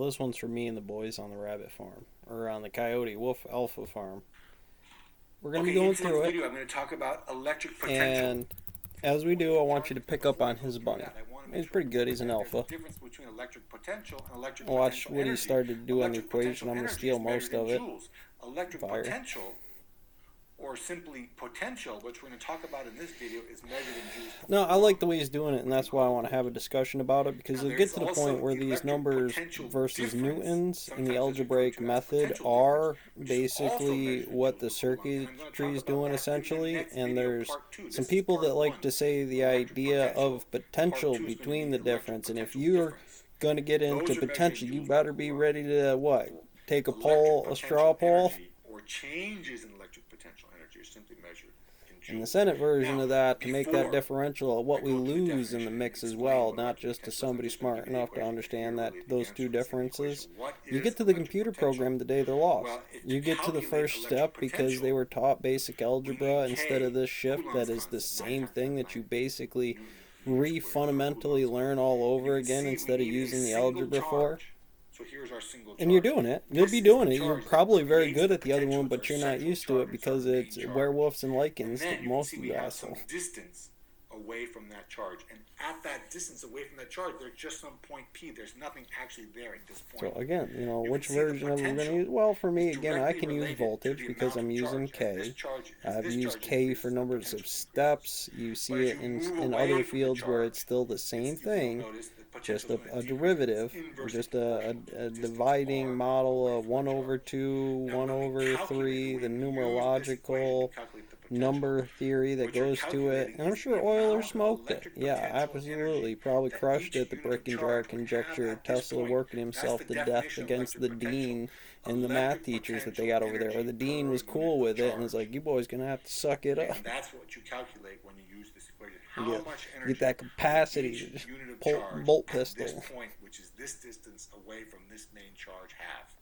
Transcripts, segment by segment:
this one's for me and the boys on the rabbit farm, or on the coyote wolf alpha farm. We're going to be Okay, in going today's through it, video, I'm going to talk about electric potential. and as we do, I want you to pick up Before I on go his through bunny. that, I want to make He's sure pretty we good. He's an understand there's alpha. a difference between electric potential and electric Watch potential what he energy. started to do on the Electric equation. potential I'm going to energy steal is most measured of in it. joules. Electric Fire. potential, or simply potential, which we're going to talk about in this video, is measured in joules. No, I like the way he's doing it, and that's why I want to have a discussion about it, because Now, it'll get there's to the also point where the these electric numbers potential versus difference. newtons in the Sometimes it's referred algebraic to as method potential are difference, which is also basically measured in what the joules per coulomb. And I'm going to circuitry talk is about doing that in the essentially, next and video, there's part 2. some This is people that part like 1. to say the Electric idea potential. of potential Part 2 is going to between be the the electric difference, and if potential you're difference. going to get Those into are measured in potential, you joules better per be coulomb. ready to what? Take a Electric poll, a straw potential poll? energy, or changes in electric potential energy, are simply measured in In the joules. Senate version Now, of that, to make that before differential of what I we go through the lose in the definition mix and as explain well, what not electric just to potential is, I'm somebody just going to smart give you the enough to equation. understand Here, that really, the those answer two is in the differences, equation. What you is get to the electric computer potential? program the day they're lost. Well, You to get to the calculate first electric step because they potential, were taught basic we algebra need instead of K, this shift Coulomb's that is the constant, 9 same times thing 10 to the that you 9 basically Newton meters squared per re-fundamentally Coulomb learn squared. all And you over can again see we instead of need a using the single algebra for. charge. So here's our single And you're charge. doing it. You'll This be is the doing it. You're charge that probably very creates good the at the other potential. one, It's our but you're not central used to it charge. It's our because main it's charge. werewolves and And lichens then to you can most see of we you have some assholes. distance away from that charge. And at that distance away from that charge, there's just some point P. There's nothing actually there at this point. So again, You which can see the version of it we're going to potential use? Well, for me, is again, I directly can use related to voltage the because amount I'm of using charge. As this K. charge, as I've this used charge K for increases, the numbers of potential increases. steps. You But see as it you move in away other from the fields where it's charge, still the same you'll thing, notice the just potential is going a to decrease. derivative, It's inversely just proportional to a the distance dividing r model away of from the 1 over charge. 2, Now, 1 when we over calculate, 3, the when we use this equation to numerological calculate the potential, number theory that what you're goes to it. calculating And I'm is sure the Euler amount of smoked it. electric Yeah, potential absolutely. energy Probably that crushed each it. The unit of brick and jar charge would have conjecture, at this Tesla point. working That's himself the to death definition of against the electric potential. dean and the math Electric teachers that they potential got over there. Or energy the dean per was unit cool of with it and was charge. like, you boys going to have to suck it up. And that's what you calculate when you use this equation. You How get, much you energy get that capacity each to just unit of pull charge bolt at pistol. this point, which is this distance away from this main charge, have.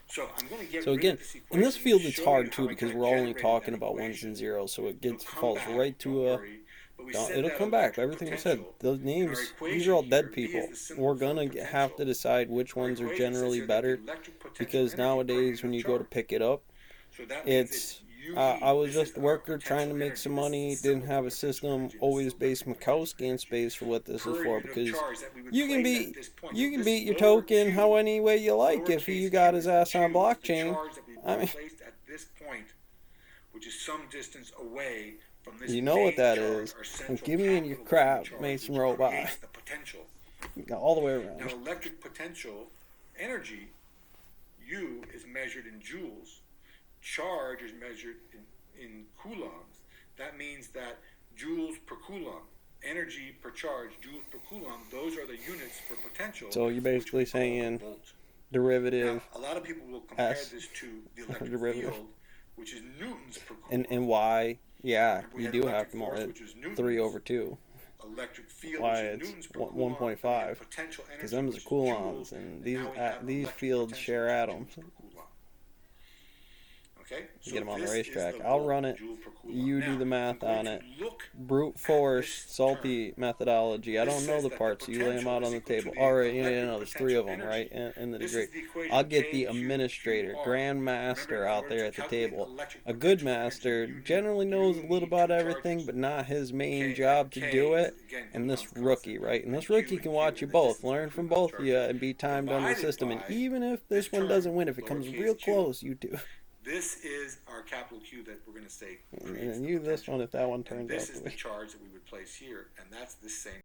So I'm going to get So rid again, of this equation in this field and it's show hard you too how I because kind we're of only generated talking that about ones equation. and zeros, so it It'll gets come falls back, right don't to a. worry. But we said It'll that come back. electric Everything I said. potential Those in names, our these are all equation dead here, V people. is the symbol We're for gonna have to potential. decide which Our ones are equation says generally here that the better electric potential because energy per nowadays unit when of you go to charge. pick it up, So that means it's. it's UV. I was This just is a our worker trying potential to make energy. some This is money. the Didn't symbol have for a potential system. energy. This is Always based electric potential Mikowski in energy space for what this is per for unit of because charge that we would you can place at beat this point. you So can this beat your lower token Q, how any way you like if lowercase you got q his is the ass on Q, is the blockchain. charge that we I mean, placed at this point, which is some distance away from this you know what main that charge, is. our And central give me in your capital crap, charge, Mason which Robot. creates the potential. All the way Now, around. electric potential energy, U, is measured in joules. Charge is measured in coulombs. That means that joules per coulomb, energy per charge, joules per coulomb, those are the units for potential. So you're basically which we call saying volt. derivative Now, a lot of people will compare S this to the electric derivative. field, which is newtons per coulomb. And Y, yeah, We you had do have electric to force, multiply which is newtons. 3 over 2. Electric field, Why which is it's newtons per coulomb, 1.5 and potential because energy, them which is is coulombs joules, and now we have these electric fields potential, share which is atoms. joules per coulomb. Okay, so Get them on the this is racetrack. the I'll volt, run it. joule per coulomb. You do Now, the math I'm going on to it. look Brute at force, this salty methodology. I This don't know says the that the parts. You lay them potential out is on the equal to table. the All right, yeah, electric no, there's 3 of them, potential right, energy. in the This degree. is the equation I'll get the KQ, administrator, QR. grandmaster Remember, in out order there to at the calculate table. electric A good potential energy, master you generally knows a little need about two everything, charges. but not his main K, job to K do is, it. again, And this Coulomb's rookie, constant, right? And this Q rookie and can Q, watch you the both, distance learn between from those both of you, charges, and be timed on the divided system. And by even if this this one term, doesn't win, if it comes lowercase real q. close, you two. This is our capital Q that we're going to say creates And the you this potential. one if that one And turns this out is to the be. charge that we would place here, and that's the same.